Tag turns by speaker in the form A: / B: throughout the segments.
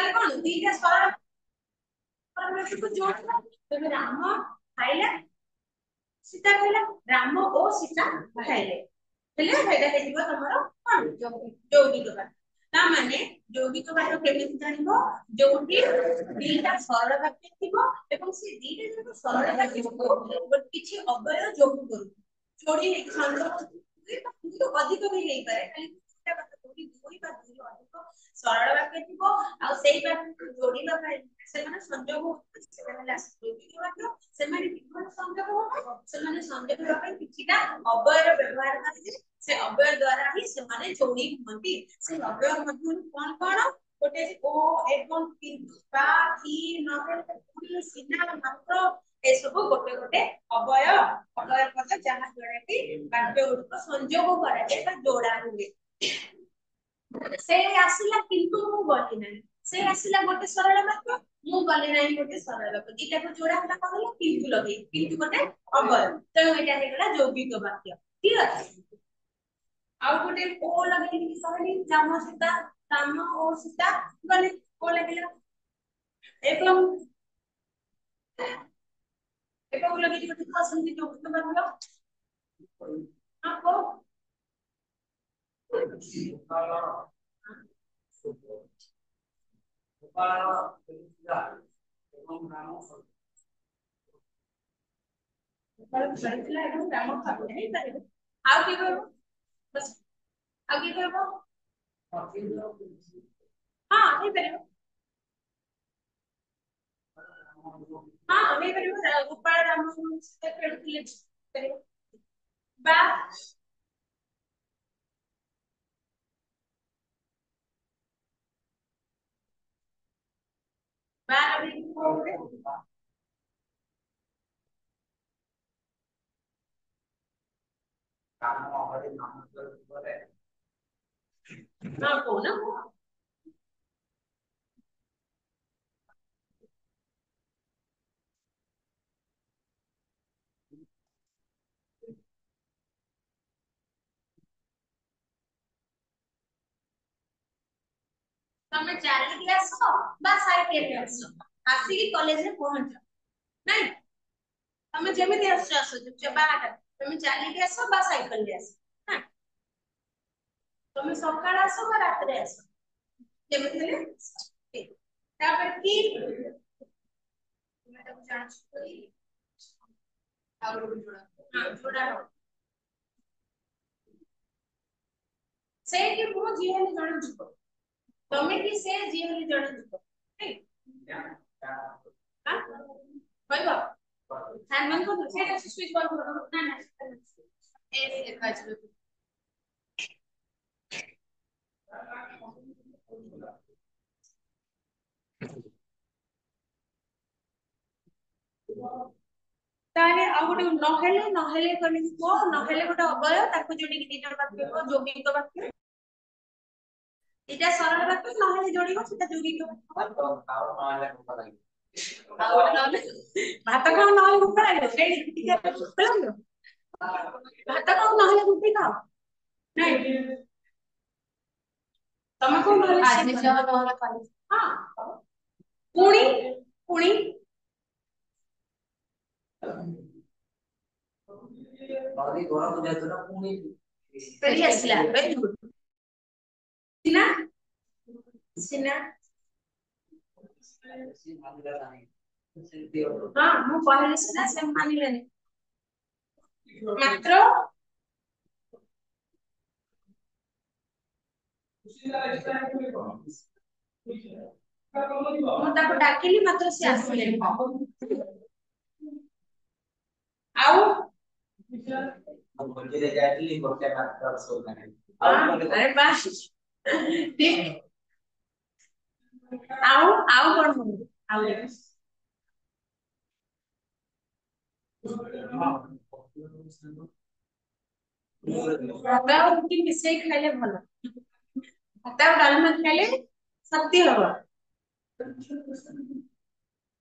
A: ତାହେଲେ କଣ ଦିଟା ସରଳ को जोड़ना तो राम खाइला सीता खाइला राम और सीता खाइले हेले हेडा हेजिबो तमरो कोन यौगिक बात ता माने यौगिक बात केमिति जानिबो जोंटी दीटा सरल वाक्य थिबो एवं से दीटा जको सरल वाक्य को किछि अव्यय जोग करू जोड़ी संयोग तो अधिक भी नहीं पारे खाली दीटा बात जोड़ी दुई बा दुई अधिक सरल वाक्य थिबो आ सेही वाक्य जोड़ीबा पाई ସେମାନେ ସଂଯୋଗ ସେମାନେ ଯୌଗିକ ବାକ୍ୟ ସେମାନେ କିଭଳି ସଂଯୋଗ ହବ ସେମାନେ ସଂଯୋଗ ହେବା ପାଇଁ କିଛିଟା ଅବୟର ବ୍ୟବହାର କରିବେ ସେ ଅବୟ ଦ୍ୱାରା ହିଁ ସେମାନେ ଯୋଡ଼ି ହୁଅନ୍ତି ସେ ଅବୟ ମଧ୍ୟରୁ କଣ କଣ ଗୋଟେ ଓ ଏବଂ କିନ୍ତୁ ବା କି ନହେଲେ ପୁଣି ସିନା ମାତ୍ର ଏସବୁ ଗୋଟେ ଗୋଟେ ଅବୟ ଅବୟ ପଦ ଯାହା ଦ୍ୱାରା କି ବାକ୍ୟ ଗୁଡ଼ିକ ସଂଯୋଗ କରାଯାଏ ବା ଯୋଡ଼ା ହୁଏ से आसिला किंतु मु गली नाही से आसिला गोटे सरल वाक्य मु गली नाही गोटे सरल वाक्य दीटा को जोड़ा हला कहला किंतु लगे किंतु गोटे अवय तेणु एटा हेगला यौगिक वाक्य ठीक अछि आउ गोटे ओ लगे कि कहली जाम और सीता गले ओ लगेला एवं एवं लगे कि गोटे असंधि यौगिक वाक्य हां को सरितला एकदम ग्रामर खाबो नहीं पारे आउ की करबो बस आउ की करबो हां नहीं पारे हां नहीं पारे गोपाल राम से खेलुथिले पारे बा बा अभी कोडे हां को ना तमे चाली के आसो बा साइकेल रे आसो आसी की कॉलेज रे पहुंच नहीं तमे जेमिति आसो आसो जे बाटा तमे चाली के आसो बा साइकेल रे आसो ना तमे सकाळ आसो बा रात रे आसो जेमिति ले ठीक तापर की मैं तब जांच करी और जोड़ा हां जोड़ा से कि मु जीवन जण जीव तमे कि से जीवन जण जीव ठीक हां कहबो हां मन को से स्विच बंद कर ना ना ए देखा छ ताले आ गोटे नहेले कने को नहेले गोटे अवय ताको जोडी कि तीन वाक्य को यौगिक वाक्य एटा सरल वाक्य नहेले जोडीबो सेटा यौगिक वाक्य आ गोटे नहेले भात खाओ नहेले भूख लागो सेडी टिके भूख लागो भात खाओ नहेले रुटी खाओ नहीं तमे को नहेले आज जो नहेले खाली हां पुणी पुणी बादी घोड़ा को जातो ना पुणी फेरी आसिला वेरी गुड सिना सिना हां मु कहले सिना से मानिलेनी मात्र मु ताको डाकिली मात्र से आसिले आउ हम बोलते जाइली गोटे मात्र सोना अरे बास ठीक आउ कोन हो आउ भात और रुटी मिसई खाइले भलो भात और डालमा खाइले शक्ति हबो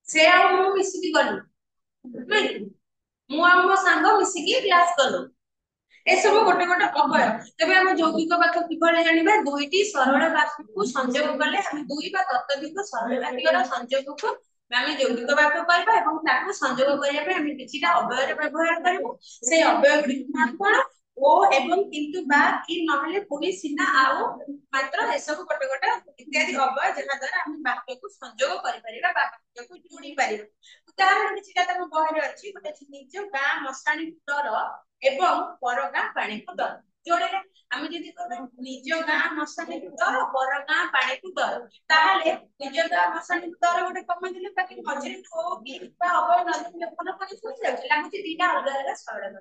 A: से आ मु मिसिकी गलु मु आ मो सांग मिसिकी क्लास कलु एसबू गोटे गोटे अवय तेज आम यौगिक वाक्य किभଳି जानिबा दुईटी सरल वाक्य को संयोग कले आम दुई बा ततोधिक सरल वाक्यर संयोग को आम यौगिक वाक्य कहबा एवं ताको संयोग करिया पे आम किछिटा अवयर व्यवहार करबो से अवय गुडी नाम कोन ओ एवं किंतु बा कि नहले पुनी सिना आउ मात्र एसबू गोटे गोटे इत्यादि अवय जहा द्वारा आम वाक्य को संयोग करि परिबा वाक्य को जोड़ी परिबा उदाहरण किछिटा तम बहरे अछि गोटे निज गां मसाणी डर एवं पर गां पानी को डर जोड़े आम जदि निज गां मसाणी डर पर गां पानी को डर ताहले निज गां मसाणी डर गोटे कम दिले बाकी मझिरे ठो कि बा अवय नदी लेखन करि सुनि जाउछ लागुची दीटा अलग अलग सरल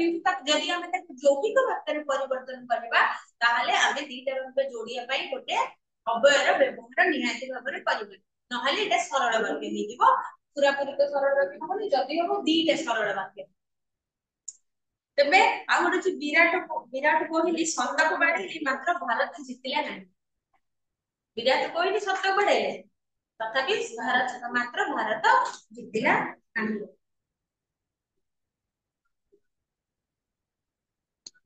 A: किंतु तक जदि हम तक यौगिक वाक्य रे परिवर्तन करबा ताहले आमे दीटा वाक्य जोड़िया पई गोटे अवयर व्यवहार निहाती भाबरे करिबा नहले एटा सरल वाक्य हे दिबो पूरा पूरी तो सरल वाक्य हबनी जदि हम दीटा सरल वाक्य तबे आ गोटे जे विराट कोहली शतक बाड़ेली मात्र भारत जितिला नहीं विराट कोहली शतक बाड़ेले तथापि भारत मात्र भारत जितिला नहीं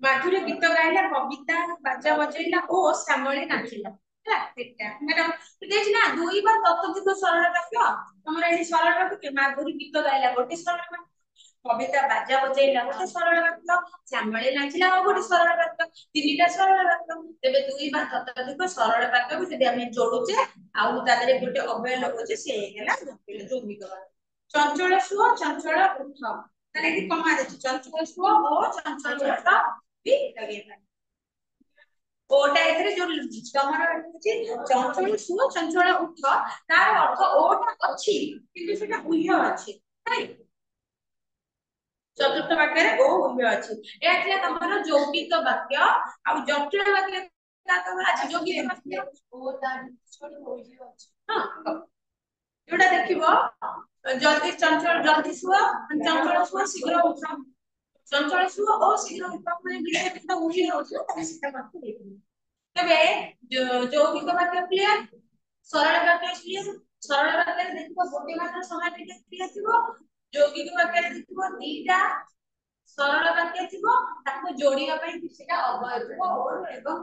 A: माधुरी गीत गाइला कविता बाजा बजैला ओ श्यामली नाचिला ହେଲା ଏଟା ମ୍ୟାଡାମ ଦେଇଛି ନା ଦୁଇ ବା ତତୋଧିକ ସରଳ ବାକ୍ୟ ତମର ଏଠି ସରଳ ବାକ୍ୟ ମାଧୁରୀ ଗୀତ ଗାଇଲା ଗୋଟେ ସରଳ ବାକ୍ୟ कविता बाजा बजेला गोटे सरल वाक्य श्यामली नाचिला और गोटे सरल वाक्य तीनटा सरल वाक्य तेबे दुई बा ततोधिक सरल वाक्य को जदि हम जोड़ुचे आउ तादरे गोटे अवय लगुचे से हेला यौगिक वाक्य चंचल सुଅ चंचल उठ ताले एठी कमा देछि चंचल सुଅ और चंचल उठ भी लगेला ओटा एथरे जो तमर अछि चंचल सुଅ चंचल उठ तार अर्थ ओटा अछि किंतु सेटा उह्य अछि राइट चतुर्थ वाक्य रे ओ उभय अछि एथिला तमरो यौगिक वाक्य आ जटिल वाक्य का तमर अछि यौगिक वाक्य ओ तार छोडी होई अछि हां जोटा देखिबो जल्दी चंचल जल्दी सुआ चंचल सुआ शीघ्र उठ चंचल सुआ ओ शीघ्र उठ माने विषय तो उही होछ तबे सीता वाक्य देखिबो तबे यौगिक वाक्य क्लियर सरल वाक्य क्लियर सरल वाक्य देखिबो गोटे मात्र समापी क्रिया थिबो यौगिक वाक्य देखिबो दीटा सरल वाक्य थिबो ताको जोड़िया पई किछटा अवय थिबो और एवं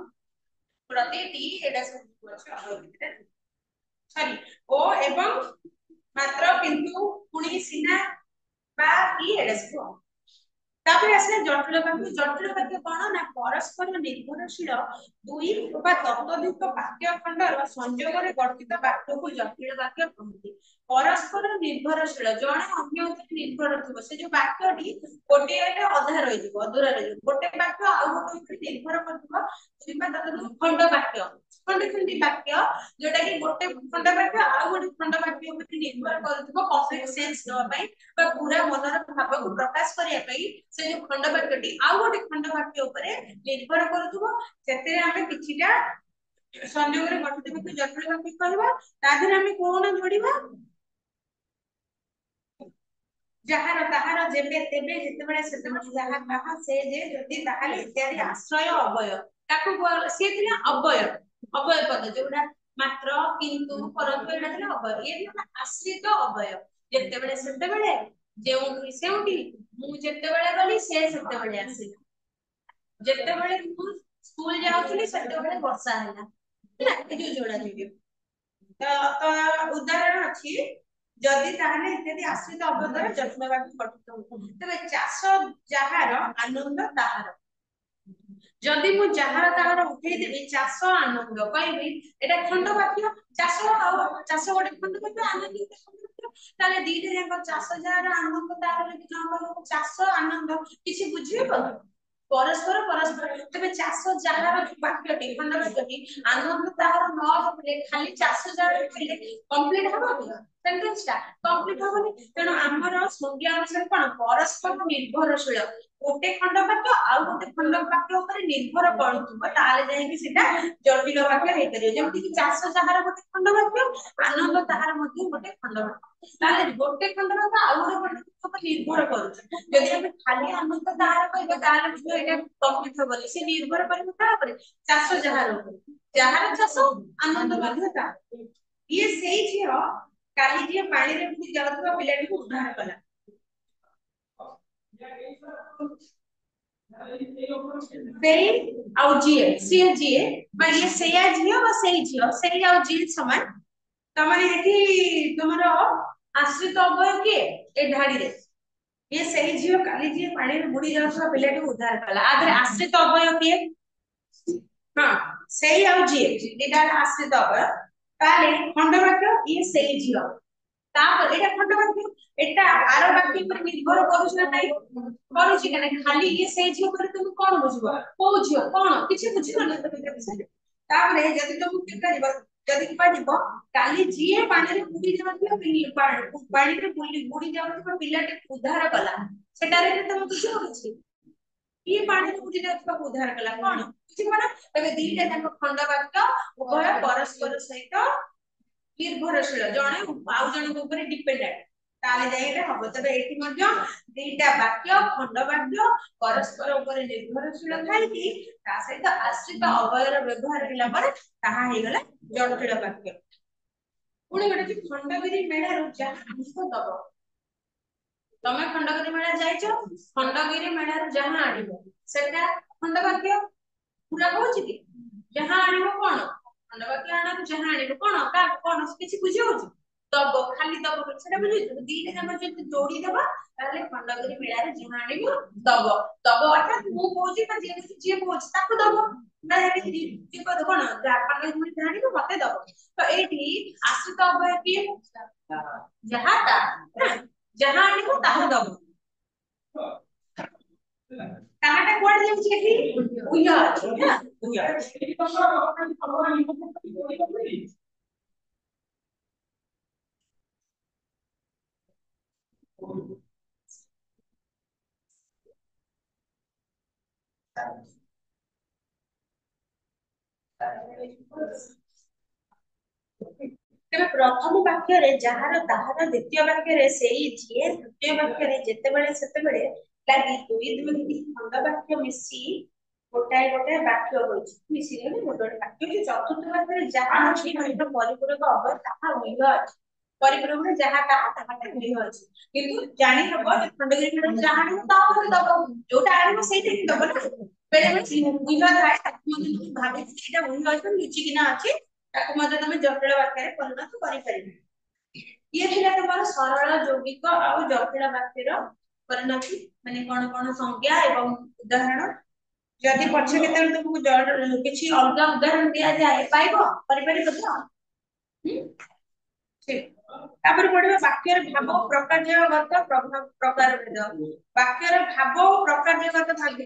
A: प्रतिटी एडा सब अछि अवय भितर सॉरी ओ एवं मात्र किंतु पुणी सिना बा की एडा सब तापर आसे जटिल वाक्य कोन ना परस्पर निर्भरशील दुई बा ततोधिक वाक्य खंडर संयोग रे गठित वाक्य को जटिल वाक्य कहନ୍ତି परस्पर निर्भरशील जणे अन्य उपरे निर्भर थिबो से जो वाक्यटी गोटे एटा अधा रहि जिवो अधूरा रहि जिवो गोटे वाक्य आ गोटे उपरे निर्भर करथिबो किबा ततोधिक खंड वाक्य खंड खंडी वाक्य जोटा कि गोटे खंड वाक्य आ गोटे खंड वाक्य उपरे निर्भर करथिबो कम्प्लीट सेंस दवा पई बा पूरा मनर भाव को प्रकाश करिया पई से जो खंड वाक्यटी आ गोटे खंड वाक्य उपरे निर्भर करथुबो सेते हमें किछिटा संयोग रे गठित वाक्य जटिल वाक्य कहबा ता देर हमें कोन जोड़ीबा जहार ताहार जेबे तेबे जेतेबेले सेतेबेले जहा ताहा से जे जदि ताहाले इत्यादि आश्रय अवय ताको से थिला अवय अवय पद जोडा मात्र किंतु परंतु एटा थिला अवय ये थिला आश्रित अवय जेतेबेले सेतेबेले जेउठी सेउठी मु जेतेबेले गली से सेतेबेले आसीला जेतेबेले मु स्कूल जाउथली सेतेबेले वर्षा हैला हैला ए जो जोडा जोडी तो उदाहरण अछि जदि ताहले इत्यादि आश्रित अवद्वारा जटिल वाक्य गठित हो तबे चाष जहार आनंद ताहार जदि मु जहार ताहार उठेई देबी चाष आनंद कहबी एटा खंड वाक्य चाष गोटे खंड वाक्य आनंद गोटे खंड वाक्य ताले दीटे जाक चाष जहार आनंद ताहार कि न कहबो चाष आनंद किछि बुझिबो परस्पर परस्पर तबे चाष जहार वाक्यटी खंड वाक्यटी आनंद ताहार न होले खाली चाष जहार कहले कंप्लीट हबो कि सेंटेंस टा कंप्लीट हबनी तेणु हमर संज्ञा अनुसार कोन परस्पर निर्भरशील गोटे खंड वाक्य आ गोटे खंड वाक्य ऊपर निर्भर करथुबो ताले जाय कि सेटा जटिल वाक्य हे करियो जेमति कि चाष जहार गोटे खंड वाक्य आनंद ताहार मध्ये गोटे खंड वाक्य ताले गोटे खंड वाक्य आ गोटे खंड ऊपर निर्भर करू यदि हम खाली आनंद ताहार कहबो ताले जो एटा कंप्लीट हबनी से निर्भर करबो का ऊपर चाष जहार ऊपर जहार चाष आनंद मध्ये ता ये सेई झियो काली जे पानी रे बुडी जाउतबा पिलाटी को उद्धार कला ସେଇ ଆଉ ଯିଏ ସିଏ ଯିଏ ବା ଇଏ ସେଇଆ ଝିଅ ବା ସେଇ ଝିଅ ସେଇ ଆଉ ଯିଏ ସମାନ ତାମାନେ ଏଠି ତୁମର ଆଶ୍ରିତ ଅବୟ କିଏ ଏ ଧାଡିରେ ये सही झील काली जी पानी में बुड़ी जाउथवा पिलाटी उद्धार कला आधे आश्रित अवय किए हाँ सही आउ जी एटा आश्रित अवय ताले खंडवाक्य ये सही झील तापर एटा खंडवाक्य एटा आर वाक्य पर निर्भर करूछ ना नाही करूछ कि नहीं खाली ये सही झील पर तुम कोन बुझबो को झील कोन किछि बुझिबो ना तापर जदि तुम के करबो जदि पाडिबो काली जीए पानी रे बुड़ी जाउथवा पानी रे बुड़ी जाउथवा पिलाटी उद्धार कला सेटारे तुम बुझिबो किछि ये पानी रे बुड़ी जाउथवा उद्धार कला कोन बुझिबो ना तबे दीटा जाक खंडवाक्य उभय परस्पर सहित निर्भरशील जणे आउ जणक ऊपर डिपेंडेंट ताले जाइले हबो तबे एठी मध्य दीटा वाक्य खंड वाक्य परस्पर ऊपर निर्भरशील थाई कि ता सहित आश्रित अवयर व्यवहार हिला पर ताहा हे गला जटिल वाक्य पुणी गोटे कि खंडगिरी मेळा रु जहा आनिको दबो तमे खंडगिरी मेळा जाइछो खंडगिरी मेळा रु जहा आनिबो सेटा खंड वाक्य पूरा कहूची कि जहा आनिबो कोन खंडवाक्य आना जहा आनिबो कोन का कोन किछि बुझि होची दबो खाली दबो सेटा बुझि दीटा जाक जति जोड़ी देबा ताले खंडगिरी मेळा रे जहा आनिबो दबो दबो अर्थात मु कहूची पर जे किछि जे कहूची ताको दबो ना हेबि जे को कोन जा खंडगिरी मेळा आनिबो मते दबो तो एठी आश्रित अवय कि जहा ता जहा आनिबो ताहा दबो ताहाटा कोड जेछि एठी उया अछि ना उया तेबे प्रथम वाक्य रे जहार ताहार द्वितीय वाक्य रे सेई जिए तृतीय वाक्य रे जेतेबेले सेतेबेले लागि दुई दुई खंड वाक्य मिसी गोटाए गोटाए वाक्य होइछि मिसी रे गोटे वाक्य जे चतुर्थ वाक्य रे जहा अछि मतलब परिपूरक अवय ताहा उल्लेख अछि परिपूरक रे जहा ताहा ताहा उल्लेख अछि किंतु जानि हबो जे खंडगिरी रे जहा आनिबो ताहा दबो जोटा आनिबो सेटा ही दबो ना बेले बेले उल्लेख थाए ताकि मते भाबे एटा उल्लेख अछि लुचि किना अछि ताको मते तमे जटिल वाक्य रे परिणत करि परिबे ये थिला तमर सरल यौगिक आ जटिल वाक्य रो परिणति माने कोन संज्ञा एवं उदाहरण जदि पछे केते तुमको किछि अलगा उदाहरण दिया जाए पाइबो करि परिबो तो ठीक तापर पढिबा वाक्यर भाव प्रकारगत प्रकार भेद वाक्यर भाव प्रकारगत भाग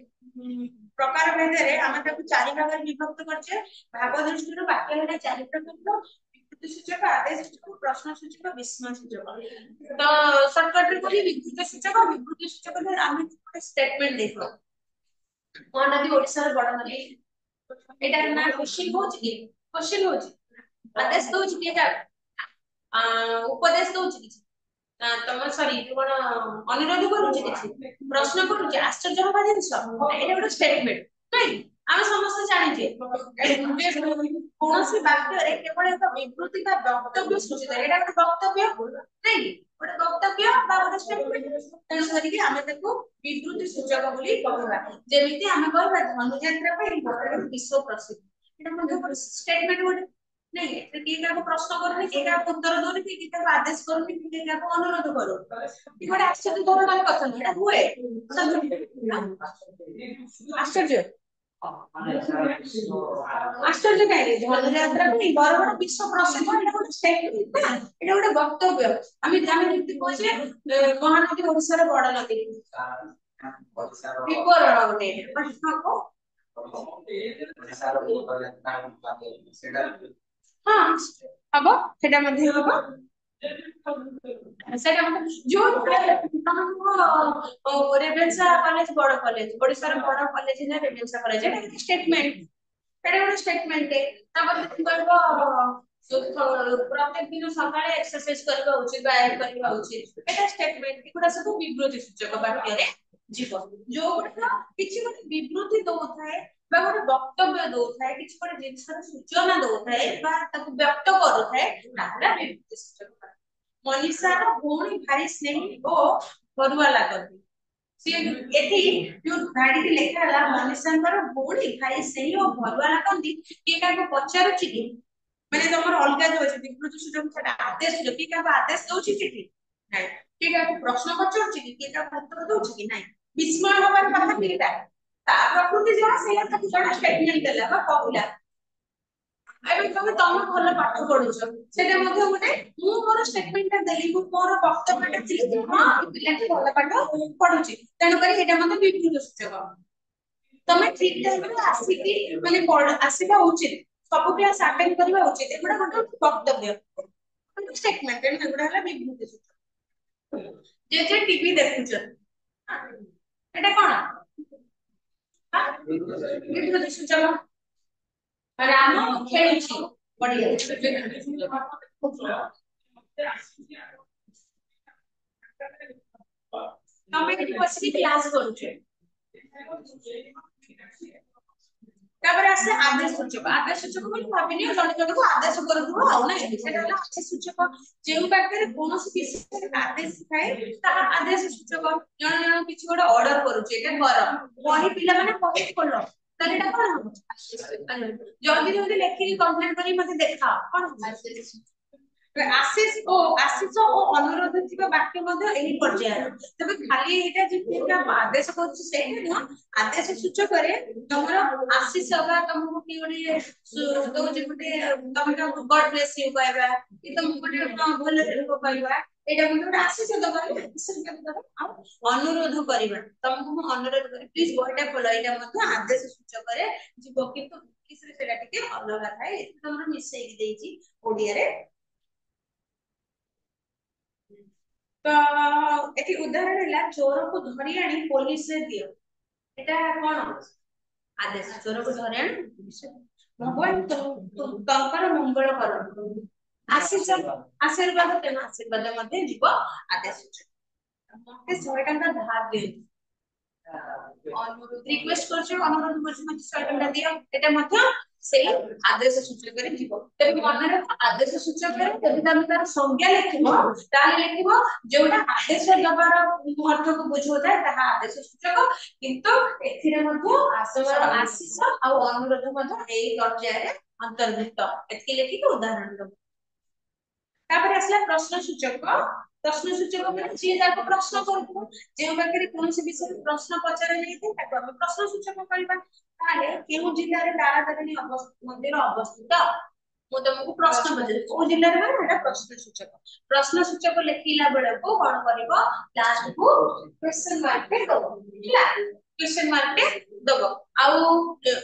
A: प्रकार भेदरे ଆମେ ତାକୁ ଚାରି ଭାଗରେ ବିଭକ୍ତ କରିଛେ ଭାଗ ଦୃଷ୍ଟିରୁ ବାକ୍ୟ ହେଲା ଚାରି ପ୍ରକାରର ବିବୃତି ସୂଚକ ଆଦେଶ ସୂଚକ ପ୍ରଶ୍ନ ସୂଚକ ବିସ୍ମୟ ସୂଚକ ତ ସର୍ଟକଟ ରେ କହି ବିବୃତି ସୂଚକ ଧର ଆମେ ଗୋଟେ ଷ୍ଟେଟମେଣ୍ଟ ଦେଇଥିବା କଣ ନଦୀ ଓଡ଼ିଶାର ବଡ ନଦୀ ଏଟା ନା କ୍वेଶ୍ଚन होची कि क्वेश्चन होची आदेश दउची कि एटा उपदेश दउची कि तम सॉरी कोन अनुरोध करूची कि प्रश्न करूची आश्चर्य होबा जिंस एटा ଗୋଟେ स्टेटमेंट ନାଇଁ ଆମେ ସମସ୍ତେ ଜାଣିଛେ କୌଣସି ବାକ୍ୟରେ କେବଳ ଏକ ବିବୃତି ବା ବକ୍ତବ୍ୟ ସୂଚିତ ଏଟା ଗୋଟେ ବକ୍ତବ୍ୟ ନାଇଁ ଗୋଟେ ବକ୍ତବ୍ୟ ବା ଗୋଟେ ଷ୍ଟେଟମେଣ୍ଟ ତେଣୁ କରିକି ଆମେ ତାକୁ ବିବୃତି ସୂଚକ ବୋଲି କହିବା ଯେମିତି ଆମେ କହିବା ଧନୁଯାତ୍ରା ପାଇଁ ଗୋଟେ ବିଶ୍ୱ ପ୍ରସିଦ୍ଧ ଏଟା ମଧ୍ୟ ଗୋଟେ ଷ୍ଟେଟମେଣ୍ଟ ଗୋଟେ नहीं किए का प्रश्न करूनी किए का उत्तर दोनी किए का आदेश करूनी किए का अनुरोध करू कि गोटे आश्चर्य धरणार कथा नहीं एटा हुए आश्चर्य आश्चर्य कहीं धनुयात्रा भी बरगड़ विश्व प्रसिद्ध एटा गोटे स्टेटमेंट एटा गोटे वक्तव्य आमे जेमति कहछे महानदी ओडिसा रो बड़ नदी विवरण गोटे हाँ हबो सेटा मध्ये हबो सेटा मध्ये जो तमको रेवेन्सा कॉलेज बड़ कॉलेज ओडिसा रो बड़ कॉलेज है रेवेन्सा कॉलेज एटा स्टेटमेंट एटा गोटे स्टेटमेंट तापर कहबो प्रत्येक दिन सकाळे एक्सरसाइज करबा उचित व्यायाम करबा उचित एटा स्टेटमेंट एकुडा सब विवृति सूचक वाक्य रे जीव जो किछि गोटे विवृति दउथाय बा गोटे वक्तव्य दउथाय किछि गोटे जिंसर सूचना दउथाय बा ताकु व्यक्त करूथाय ताहला विवृति सूचक मनीषा रो भौणी भारी स्नेही ओ बरुआ लागନ୍ତି ଏଠି ଯୋଉ ଗାଡିଟି ଲେଖା ହେଲା ମନୀଷାଙ୍କର ଭଉଣୀ ଭାଇ ସେଇ ଓ ଭଲୁଆ ଲାଗନ୍ତି କିଏ କାହାକୁ ପଚାରୁଛି କି ମାନେ ତମର ଅଲଗା ଯୋଉ ଅଛି ବିକୃତି ସୂଚକ ସେଟା ଆଦେଶ ସୂଚକ କିଏ କାହାକୁ ଆଦେଶ ଦଉଛି ସେଠି ନାଇଁ କିଏ କାହାକୁ ପ୍ରଶ୍ନ ପଚାରୁଛି କି କିଏ କାହାକୁ ଉତ୍ତର ଦଉଛି କି ନାଇଁ ବିସ୍ମୟ ହବାର କଥା କିଟା ତା ପ୍ରକୃତି ଯାହା ସେଇଆ ତାକୁ ଜଣେ ଷ୍ଟେଟମେଣ୍ଟ ଦେଲା ବା କହିଲା ଏବେ ତମେ ତମେ ଭଲ ପାଠ ପଢୁଛ ସେଟା ମଧ୍ୟ ଗୋଟେ ମୁଁ ମୋର ଷ୍ଟେଟମେଣ୍ଟ ଟା ଦେଲି ମୁଁ ମୋର ବକ୍ତବ୍ୟଟା ଦେଲି ଯେ ହଁ ଏ ପିଲାଟି ଭଲ ପାଠ ପଢୁଛି ତେଣୁକରି ଏଇଟା ମଧ୍ୟ ବିବୃତ ସୂଚକ ତମେ ଠିକ ଟାଇମରେ ଆସିକି ମାନେ ଆସିବା ଉଚିତ ସବୁ କ୍ଲାସ ଆଟେଣ୍ଡ କରିବା ଉଚିତ ଏଗୁଡା ଗୋଟେ ବକ୍ତବ୍ୟ ଷ୍ଟେଟମେଣ୍ଟ ଏଗୁଡା ହେଲା ବିବୃତି ସୂଚକ ଯେ ଟିଭି ଦେଖୁଛ ଏଟା କଣ ବିବୃତି ସୂଚକ ରାମ ଖେଳୁଛି ପଡିଆ ତମେ ଏଠି ବସିକି କ୍ଲାସ କରୁଛ ତାପରେ ଆସିଲେ ଆଦେଶ ସୂଚକ ଆଦେଶ ସୂଚକ ବୋଲି ଭାବିନିଅ ଜଣେ ଜଣଙ୍କୁ ଆଦେଶ କରୁଥିବ ଆଉ ନାଇଁ ସେଟା ହେଲା ଆଦେଶ ସୂଚକ ଯେଉଁ ପାଖରେ କୌଣସି ବିଷୟରେ ଆଦେଶ ଥାଏ ତାହା ଆଦେଶ ସୂଚକ ଜଣେ ଜଣ କିଛି ଗୋଟେ ଅର୍ଡର କରୁଛି ଏଟା କର ବହି ପିଲାମାନେ ବହି ଖୋଲ ତାହେଲେ ଏଟା କଣ ହବ ଜଲ୍ଦି ଜଲ୍ଦି ଲେଖିକି କମ୍ପ୍ଲେନ କରି ମତେ ଦେଖାଅ କଣ ହବ ଆଶିଷ ଓ ଅନୁରୋଧ ଥିବା ବାକ୍ୟ ମଧ୍ୟ ଏହି ପର୍ଯ୍ୟାୟର ତେବେ ଖାଲି ଏଇଟା ଯେମିତି ଆଦେଶ କରୁଛି ସେଇଟା ନୁହଁ ଆଦେଶ ସୂଚକରେ ତମର ଆଶିଷ ବା ତମକୁ କି ଗୋଟେ ଦଉଛି ଗୋଟେ ତମେ ଗଡ ବ୍ଲେସ ୟୁ କହିବା କି ତମକୁ ଗୋଟେ ଭଲ ଲୋକ କହିବା ଏଇଟା ମଧ୍ୟ ଗୋଟେ ଆଶିଷ ଦବା ଆଉ ଅନୁରୋଧ କରିବା ତମକୁ ମୁଁ ଅନୁରୋଧ କରି ପ୍ଲିଜ ବହିଟା ଖୋଲ ଏଇଟା ମଧ୍ୟ ଆଦେଶ ସୂଚକରେ ଯିବ କିନ୍ତୁ ଇଂଲିଶରେ ସେଇଟା ଟିକେ ଅଲଗା ଥାଏ ଏଠି ତମର ମିଶେଇକି ଦେଇଛି ଓଡିଆରେ ତ ଏଠି ଉଦାହରଣ ହେଲା ଚୋରକୁ ଧରି ଆଣି ପୋଲିସରେ ଦିଅ ଏଟା କଣ ଆଦେଶ ଚୋରକୁ ଧରି ଆଣି ଭଗବାନ ତଙ୍କର ମଙ୍ଗଳ କରନ୍ତୁ ଆଶୀର୍ବାଦ ତେଣୁ ଆଶୀର୍ବାଦ ମଧ୍ୟ ଯିବ ଆଦେଶ ମତେ 100 ଟଙ୍କା ଧାର ଦିଅନ୍ତୁ ଅନୁରୋଧ ରିକ୍ୱେଷ୍ଟ କରୁଛୁ ଅନୁରୋଧ କରୁଛୁ ମତେ 100 ଟଙ୍କା ଦିଅ ଏଟା ମଧ୍ୟ ସେଇ ଆଦେଶ ସୂଚକରେ ଯିବ ତେବେ ମନେ ରଖ ଆଦେଶ ସୂଚକରେ ଯଦି ତମେ ତାର ସଂଜ୍ଞା ଲେଖିବ ତାହେଲେ ଲେଖିବ ଯୋଉଟା ଆଦେଶ ଦବାର ଅର୍ଥକୁ ବୁଝଉଥାଏ ତାହା ଆଦେଶ ସୂଚକ କିନ୍ତୁ ଏଥିରେ ମଧ୍ୟ ଆଶିଷ ଆଉ ଅନୁରୋଧ ମଧ୍ୟ ଏଇ ପର୍ଯ୍ୟାୟରେ ଅନ୍ତର୍ଭୁକ୍ତ ଏତିକି ଲେଖିକି ଉଦାହରଣ ଦବ ତାପରେ ଆସିଲା ପ୍ରଶ୍ନ ସୂଚକ ମାନେ ଯିଏ ଯାହାକୁ ପ୍ରଶ୍ନ କରୁଥିବ ଯେଉଁ ପାଖରେ କୌଣସି ବିଷୟରେ ପ୍ରଶ୍ନ ପଚରା ଯାଇଥାଏ ତାକୁ ଆମେ ପ୍ରଶ୍ନ ସୂଚକ କରିବା ତାହେଲେ କେଉଁ ଜିଲ୍ଲାରେ ତାରାତାରିଣୀ ମନ୍ଦିର ଅବସ୍ଥିତ ମୁଁ ତମକୁ ପ୍ରଶ୍ନ ପଚାରିବି କୋଉ ଜିଲ୍ଲାରେ ମାନେ ଏଟା ପ୍ରଶ୍ନ ସୂଚକ ଲେଖିଲା ବେଳକୁ କଣ କରିବ ଲାଷ୍ଟକୁ କ୍ୱେଶ୍ଚନ ମାର୍କ ଦବ ହେଲା କ୍ୱେଶ୍ଚନ ମାର୍କ ଦବ ଆଉ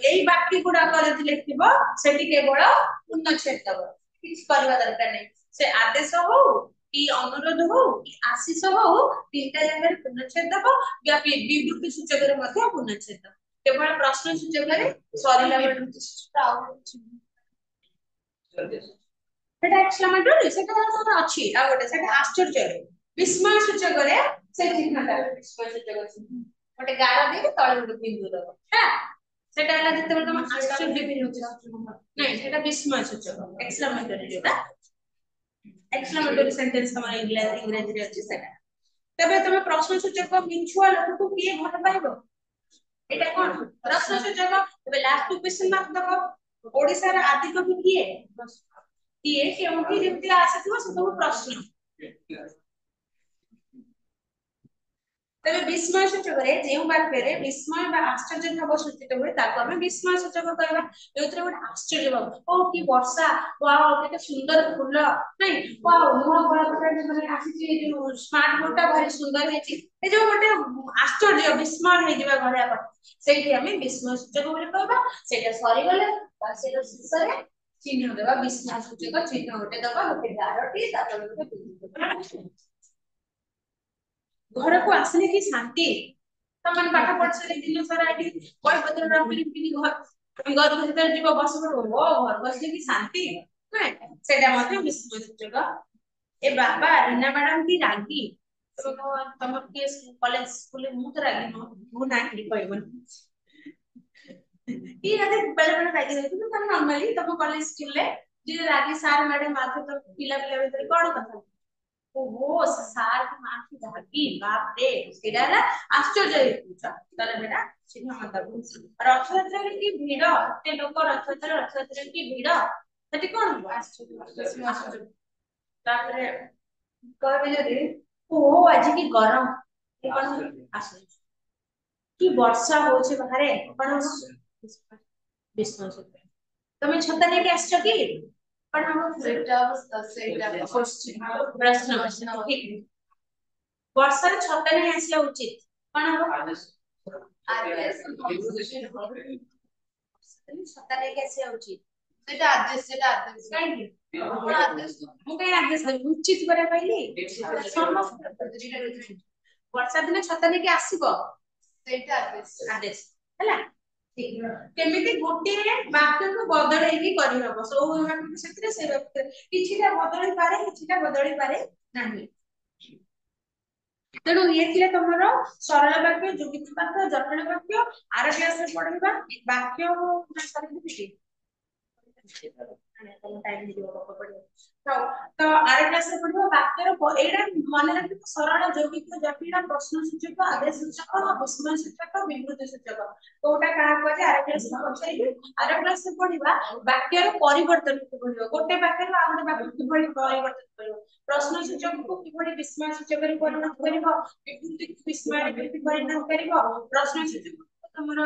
A: ଏଇ ବାକ୍ୟ ଗୁଡାକ ଯଦି ଲେଖିବ ସେଠି କେବଳ ପୂର୍ଣ୍ଣଚ୍ଛେଦ ଦବ କିଛି କରିବା ଦରକାର ନାହିଁ ସେ ଆଦେଶ ହଉ କି ଅନୁରୋଧ ହଉ କି ଆଶିଷ ହଉ ତିନିଟା ଜାଗାରେ ପୂର୍ଣ୍ଣଚ୍ଛେଦ ଦବ ବିବୃତି ସୂଚକରେ ମଧ୍ୟ ପୂର୍ଣ୍ଣଚ୍ଛେଦ ଦବ କେବଳ ପ୍ରଶ୍ନ ସୂଚକରେ ସରିଲା ବେଳକୁ ସେଟା ଏକ୍ସକ୍ଲାମେଟୋରୀ ସେଟା ଅଛି ଆଉ ଗୋଟେ ସେଟା ଆଶ୍ଚର୍ଯ୍ୟ ବିସ୍ମୟ ସୂଚକରେ ସେ ଚିହ୍ନଟା ବିସ୍ମୟ ସୂଚକ ଗୋଟେ ଗାର ଦେଇକି ତଳେ ଗୋଟେ ବିନ୍ଦୁ ଦବ ହେଲା ସେଟା ହେଲା ଯେତେବେଳେ ତମ ଆଶ୍ଚର୍ଯ୍ୟ ବିନ୍ଦୁ ନାଇଁ ସେଟା ବିସ୍ମୟ ସୂଚକ ଏକ୍ସକ୍ଲାମେଟୋରୀ ଯୋଉଟା ଏକ୍ସକ୍ଲାମେଟୋରୀ ସେଣ୍ଟେନ୍ସ ତମର ଇଂରାଜୀରେ ଅଛି ସେଟା ତେବେ ତମେ ପ୍ରଶ୍ନ ସୂଚକ ମିଛୁଆ ଲୋକକୁ କିଏ ଭଲ ପାଇବ ଏଟା କଣ ପ୍ରଶ୍ନ ସୂଚକ ତେବେ ଲାଷ୍ଟ କ୍ୱେଶ୍ଚନ ମାର୍କ ଦବ ଓଡିଶାର ଆଦି କବି କିଏ କିଏ କେଉଁଠି ଯେମିତି ଆସିଥିବ ସେ ସବୁ ପ୍ରଶ୍ନ ତେବେ ବିସ୍ମୟ ସୂଚକରେ ଯେଉଁ ବାକ୍ୟରେ ବିସ୍ମୟ ବା ଆଶ୍ଚର୍ଯ୍ୟ ଭାବ ସୂଚିତ ହୁଏ ତାକୁ ଆମେ ବିସ୍ମୟ ସୂଚକ କହିବା ଯୋଉଥିରେ ଗୋଟେ ଆଶ୍ଚର୍ଯ୍ୟ ଭାବ ଓ କି ବର୍ଷା ୱାଓ କେତେ ସୁନ୍ଦର ଫୁଲ ନାଇଁ ୱାଓ ନୂଆ କଳାକାର ମାନେ ଆସିଛି ଯୋଉ ସ୍ମାର୍ଟ ବୋର୍ଡ ଟା ଭାରି ସୁନ୍ଦର ହେଇଛି ଏ ଯୋଉ ଗୋଟେ ଆଶ୍ଚର୍ଯ୍ୟ ବିସ୍ମୟ ହେଇଯିବା ଭଳିଆ କଥା ସେଇଠି ଆମେ ବିସ୍ମୟ ସୂଚକ ବୋଲି କହିବା ସେଇଟା ସରିଗଲେ ସେଇଟା ଶେଷରେ ଚିହ୍ନ ଦେବା ବିସ୍ମୟ ସୂଚକ ଚିହ୍ନ ଗୋଟେ ଦବା ଗୋଟେ ଗାରଟି ତାପରେ ଗୋଟେ ଘରକୁ ଆସିଲେ କି ଶାନ୍ତି ତମେ ପାଠ ପଢିସାରି ଦିନ ସାରା ଏଠି ବହିପତ୍ର ରଖିକି ଘରକୁ ଯେତେବେଳେ ଯିବ ବସି ପଡିବ ଓ ଘରକୁ ଆସିଲେ କି ଶାନ୍ତି ସେଇଟା ମଧ୍ୟ ବିସ୍ମୟ ସୂଚକ ଏ ବାବା ରୀନା ମ୍ୟାଡାମ କି ରାଗି ତମର କିଏ କଲେଜ ସ୍କୁଲରେ ମୁଁ ତ ରାଗି ନୁହଁ ମୁଁ ନାହିଁ କହିବନି କି ବେଳେ ବେଳେ ରାଗି ଯାଉଛନ୍ତି ତମେ ନର୍ମାଲି ତମ କଲେଜ ସ୍କୁଲରେ ଯିଏ ରାଗି ସାର୍ ମ୍ୟାଡାମ ଆଗ ତ ପିଲା ଭିତରେ କଣ କଥା ओहो सार की मां की धागी बाप रे ସେଇଟା ହେଲା ଆଶ୍ଚର୍ଯ୍ୟ ହେଇଯିବ ତାହେଲେ ବେଟା ଚିହ୍ନ ମତ ରଥଯାତ୍ରାରେ କି ଭିଡ ଏତେ ଲୋକ ରଥଯାତ୍ରାରେ କି ଭିଡ ସେଠି କଣ ହବ ଆଶ୍ଚର୍ଯ୍ୟ ତାପରେ କହିବେ ଯଦି ଓହୋ ଆଜି କି ଗରମ ଏ କଣ ଆଶ୍ଚର୍ଯ୍ୟ କି ବର୍ଷା ହଉଛି ବାହାରେ କଣ ହବ ବିଷ୍ଣୁ ସତ ତମେ ଛତା ନେଇକି ଆସିଛ କି କଣ ହବ ସେଇଟା ପ୍ରଶ୍ନ ଠିକ ବର୍ଷାରେ ଛତା ନେଇ ଆସିବା ଉଚିତ କଣ ହବ ଛତା ନେଇକି ଆସିବା ଉଚିତ କାହିଁକି ମୁଁ କାହିଁ ଆଦେଶ ଦେବି ଉଚିତ କରିବା କହିଲି ସମସ୍ତ ବର୍ଷା ଦିନେ ଛତା ନେଇକି ଆସିବ ଆଦେଶ ହେଲା ଠିକ କେମିତି ଗୋଟିଏ ବାକ୍ୟକୁ ବଦଳେଇକି କରିହବ ସବୁ ବାକ୍ୟ ସେଥିରେ ସେ ବାକ୍ୟ କିଛିଟା ବଦଳି ପାରେ କିଛିଟା ବଦଳି ପାରେ ନାହିଁ ତେଣୁ ଇଏ ଥିଲେ ତମର ସରଳ ବାକ୍ୟ ଯୁଗିତ ବାକ୍ୟ ଜଟିଳ ବାକ୍ୟ ଆର କ୍ଲାସରେ ପଢିବା ବାକ୍ୟ ତ ଆର କ୍ଲାସରେ ପଢିବା ବାକ୍ୟର ଏଇଟା ମନେ ରଖିବ ସରଳ ଯୌଗିକ ଜଟିଳ ପ୍ରଶ୍ନ ସୂଚକ ଆଦେଶ ସୂଚକ ବିସ୍ମୟ ସୂଚକ ବିବୃତି ସୂଚକ କୋଉଟା କାହାକୁ ଅଛି ଆର କ୍ଲାସରେ ପଚାରିବି ଆର କ୍ଲାସରେ ପଢିବା ବାକ୍ୟର ପରିବର୍ତ୍ତନ ପଢିବ ଗୋଟେ ବାକ୍ୟରୁ ଆଉ ଗୋଟେ ବାକ୍ୟ କିଭଳି ପରିବର୍ତ୍ତନ କରିବ ପ୍ରଶ୍ନ ସୂଚକକୁ କିଭଳି ବିସ୍ମୟ ସୂଚକରେ ପରିଣତ କରିବ ବିବୃତିକୁ ବିସ୍ମୟରେ ପରିଣତ କରିବ ପ୍ରଶ୍ନ ସୂଚକ ତମର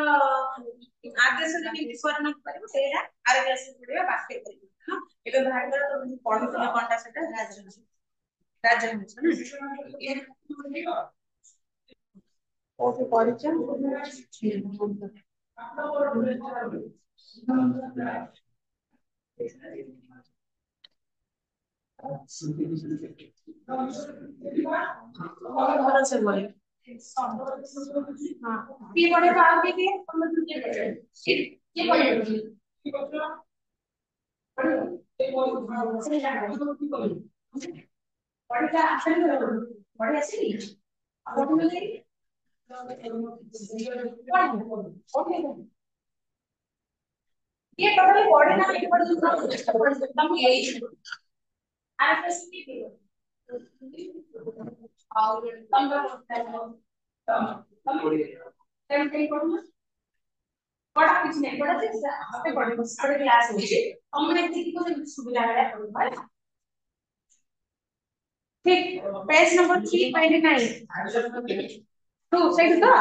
A: ଆଦେଶରେ କେମିତି ପରିଣତ କରିବ ସେଇଟା ଆର କ୍ଲାସରେ ପଢିବା ବାକ୍ୟ ପରିବର୍ତ୍ତନ ଏବେ ବାହାରର ତମେ ପଢୁଥିଲ କଣଟା ସେଟା ରାଜହଂସ କୋଉଠି ପଢିଛ ଭଲ ସେ ବହି ହଁ କିଏ ପଢେଇବ ଆଉ କିଏ ତମେ କିଏ ପଢେଇବ ପଢିବା ଆସିଲି ପଢି ଆସିଲି ପଢିବି ये पढ़े पढ़े ना ये पढ़े तुम यही आर और तुम कहीं पढ़ो पढ़ा कुछ नहीं पढ़ा से पढ़े पढ़े क्लास होची हमने एतिकी को सुविधा है पढ़ा ठीक पेज नंबर 329 तू सही तो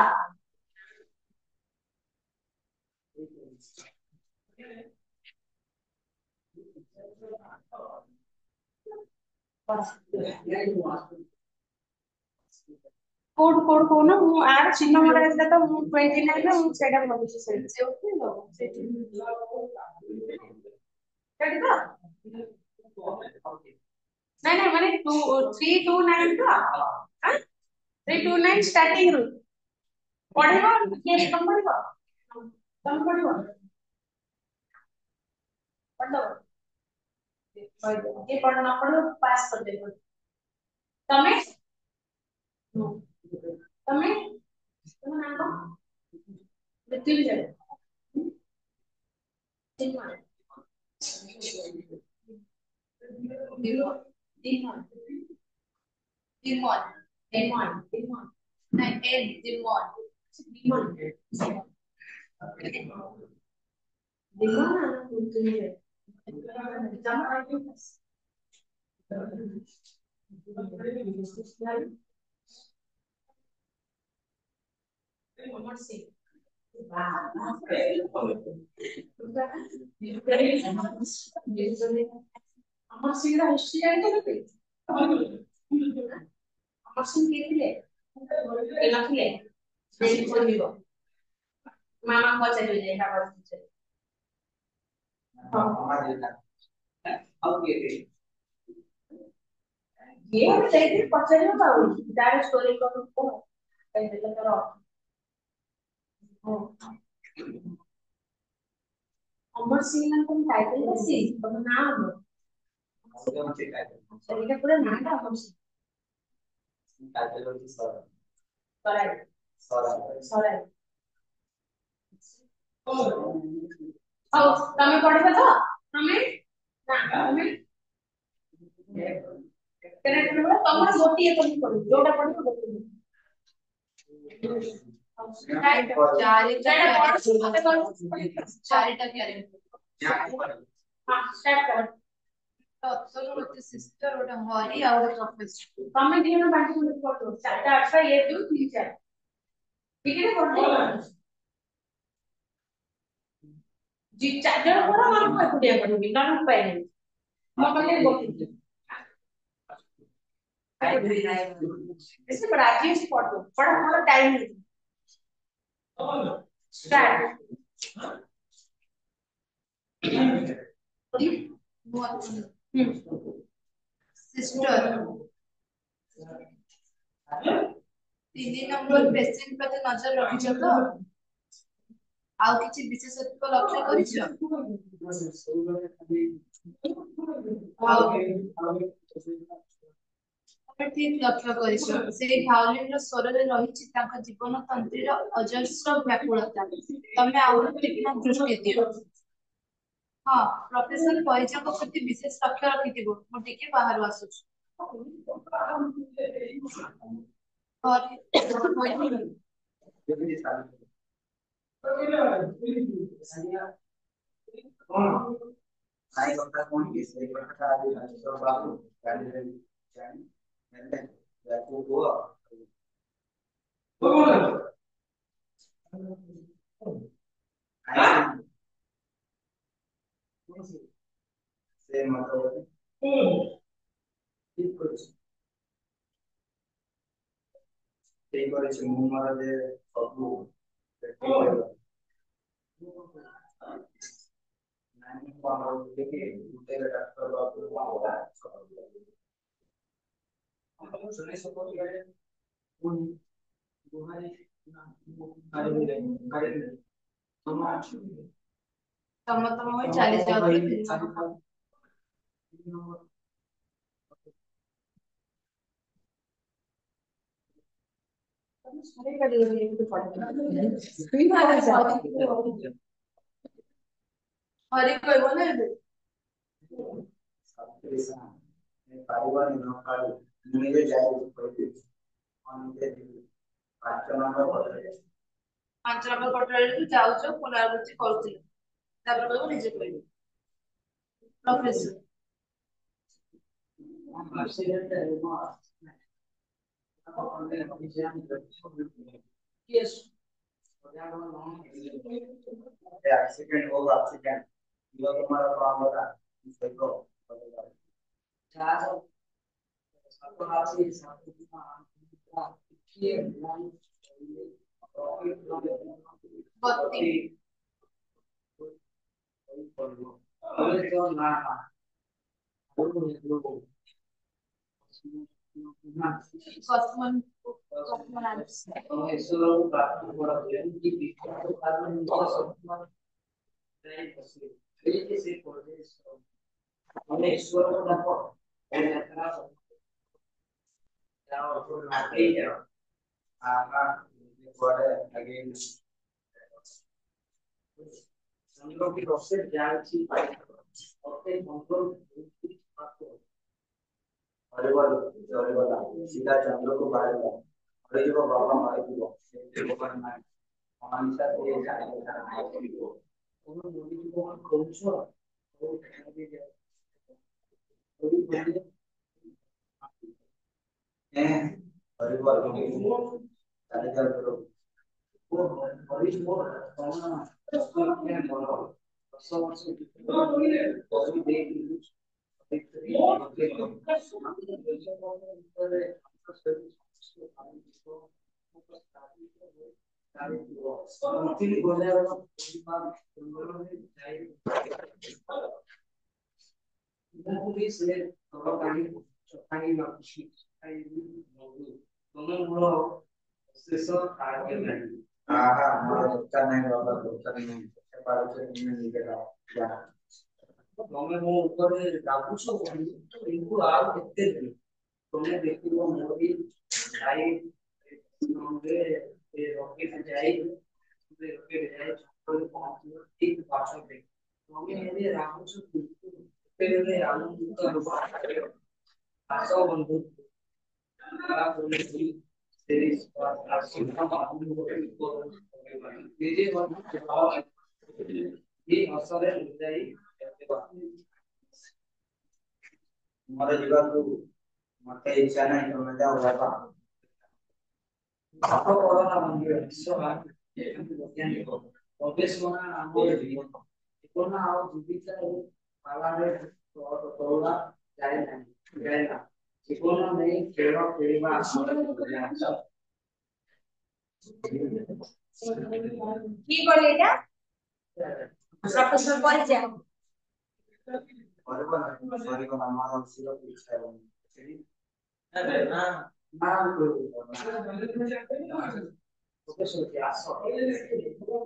A: कोड कोड को ना ମୁଁ ଆର ଚିହ୍ନ ମରା ହେଇଥିଲା ତ ମୁଁ 29 ନା ମୁଁ ସେଇଟା ଭାବୁଛି ସେଇଠି ସେଉଠି ଦବ ସେଇଠି ସେଇଠି ତ ନାଇଁ ନାଇଁ ମାନେ 329 ତ ହାଁ 329 ଷ୍ଟାର୍ଟିଂ ରୁ ପଢିବ କିଏ ତମ ପଢିବ ତମ ପଢିବ ପଢ ये पढ़ना पड़ो पास कर देबो तमे तमे तुम नाम पृथ्वी जय Demon. Demon. Demon. Demon. Demon. Like N. Demon. Demon. Demon. আমার সিংহরা হিস্ট্রি জানতে হবে আমার সিং কে দিলে কে লিখলে সেই পড়িব মামা পচারিবে যে এটা বলছে ये देखिए पचारियो पाऊ तार स्टोरी को कहि देले तोर अमर सिंह ना तुम टाइटल बसी तुम नाम ସେଇଟା ପୁରା ନାଟା ଅମର ସିଂହ टाइटल होची ସରାଇ ସରାଇ ହଉ ତମେ ପଢିବ ତ ତମେ ନା ତମେ କେତେ ତମର ଗୋଟିଏ ତମେ କରିବ ଯୋଉଟା ପଢିବ ଗୋଟିଏ ଚାରିଟା सिस्टर ଗୋଟେ ହରି ଆଉ ଗୋଟେ ପ୍ରଫେସର ତମେ ଦି ଜଣ ବାଣ୍ଟି କୁଣ୍ଟି କରିଦବ ଚାରିଟା ଆଠଟା ଏ ଦୁଇ ତିନି ଚାରି ठीक है जी चार जण करो और मैं एकुटिया करूंगी नन उपाय नहीं मैं पहले बोलती ऐसे बड़ा जी से पढ़ दो बड़ा हमारा टाइम नहीं स्टार्ट सिस्टर 3 नंबर पेशेंट प्रति नजर रखिछ तो आउ किछि विशेषत्व लक्ष्य करिछ ठीक लक्ष्य करिछ से भावलिन रो स्वରରେ रहिछि तांका जीवन तंत्रीर अजस्र व्याकुलता तमे आउ तीक्ष्ण दृष्टि दियो हां प्रोफेसर परिचय प्रति विशेष लक्ष्य रखिथिबो मो टिके बाहर आसुछ और
B: ନାଇଁ କଥା କଣ କି ସେଇ କଥାଟା ଆଜି ରାଜେଶ୍ୱର ବାବୁ ଗାଡ଼ିରେ ଜାଣି ନେଲେ ଯାକୁ କୁହ ସେ ମତ ଠିକ କରୁଛି ମୁଁ ମୋର ଯେ ସବୁ ନାଇଁ କଣ ଦେଖି ଗୋଟେ ଡାକ୍ତର ବାବୁ ଶୁଣି ସପୋର୍ଟ କରେ गुहारी
A: तम होई चाली जाउथले हरे कहबो ना
B: पारिवारिक नौकरी मुझे जाए कोई पांच नंबर
A: पटरे तू जाउछ पुनरावृत्ति करथिल तापर कहबो निजे कहबो प्रोफेसर यस
B: एक्सीडेंट होगा एक्सीडेंट ये तुम्हारा काम होगा इसको चार सबको आपसे
A: बत्ती कस्मन
B: सीधा चंद्र को बाहर बाबा मारे मानसा से ତମେ ମୋ ଉପରେ ରାଗୁଛ କିନ୍ତୁ ଆଉ କେତେ ଦିନ ତମେ ଦେଖିବ ମୋରି ଭାଇ ରକେଟ ଯାଇ ପହଞ୍ଚିବ ଠିକ ପାଖରେ ତମେ ଏବେ ରାଗୁଛ କେତେବେଳେ ଆନନ୍ଦିତ ଆସ ବନ୍ଧୁ ମୋର ଯିବାକୁ ମତେ ଇଚ୍ଛା ନାହିଁ ତମେ ଯାଅ ବାବା ପାଠ କରୋନା ମନ୍ଦିର ବୈଜ୍ଞାନିକ ଗବେଷଣା ଆମର ଜୀବନ ଆଉ ଜୀବିକା ପାଲାରେ ତୋଳା ଯାଏ ନାହିଁ ଯାଇନା ଜୀବନ ନେଇ ଖେଳ ଖେଳିବା ଆମର
A: কি বলে এটা প্রফেসর পরিচয়
B: ସରିଗଲା ଆମର ଶିର ଇଚ୍ଛା ନା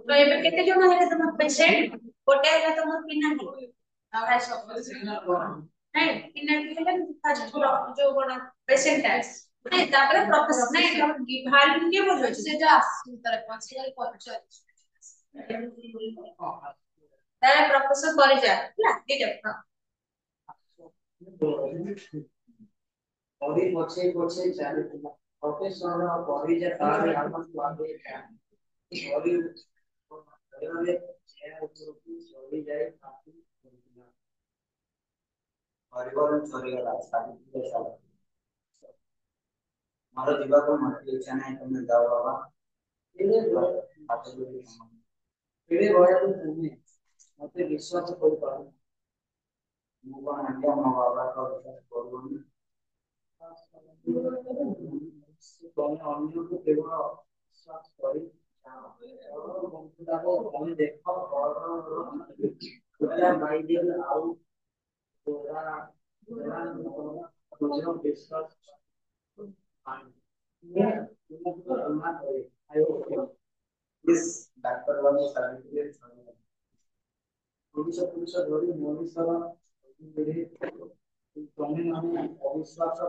A: তো ଏବେ କେତେ ଜଣ ହେଲେ ତମ ପେସେଣ୍ଟ ଗୋଟେ ହେଲା ତମ ପିନାକି ନାଇଁ ପିନାକି ହେଲେ ଫାର୍ଷ୍ଟ ଯୋଉ କଣ ପେସେଣ୍ଟ ନାଇଁ ତାପରେ ପ୍ରଫେସର ନାଇଁ ଭାଲ୍ୟୁ କିଏ ବୁଝୁଛି ସେ ଯା ତାର ପଛରେ ପଚାର ତାର ପ୍ରଫେସର ପରିଚୟ ହେଲା ଦିଟା
B: ପରି ପଛେଇ ପଛେଇ ଚାଲିଥିଲା ପ୍ରଫେସର ପରିଜା ତାର ଆମକୁ ଆଗେଇ ପରି ପରିବାରେ ଚେୟାର ଉପରକୁ ଚଢି ଯାଇ ପାଟି କରୁଥିଲା ପରିବାର ଚଳିଗଲା ସାବିତ୍ରୀ ସାଲ ମୋର ଯିବାକୁ ମତେ ଇଚ୍ଛା ନାହିଁ ତମେ ଯାଅ ବାବା କେଡ଼େ ବୟସ ତୁମେ ମତେ ବିଶ୍ୱାସ କରିପାରୁନି ମୁଁ କଣ ଆଜ୍ଞା ମୋ ବାବାଙ୍କ ବିଶ୍ୱାସ କରୁନି ତମେ ଅନ୍ୟକୁ କେବଳ ବିଶ୍ୱାସ କରି ତମେ ଦେଖ ବାଇବେଲ ଆଉ ବିଶ୍ୱାସ ଡାକ୍ତର ବାବୁ ସାବିତ୍ରୀ ପୁରୁଷ ପୁରୁଷ ଧରି ମଣିଷର ତମେ ମାନେ ଅବିଶ୍ୱାସ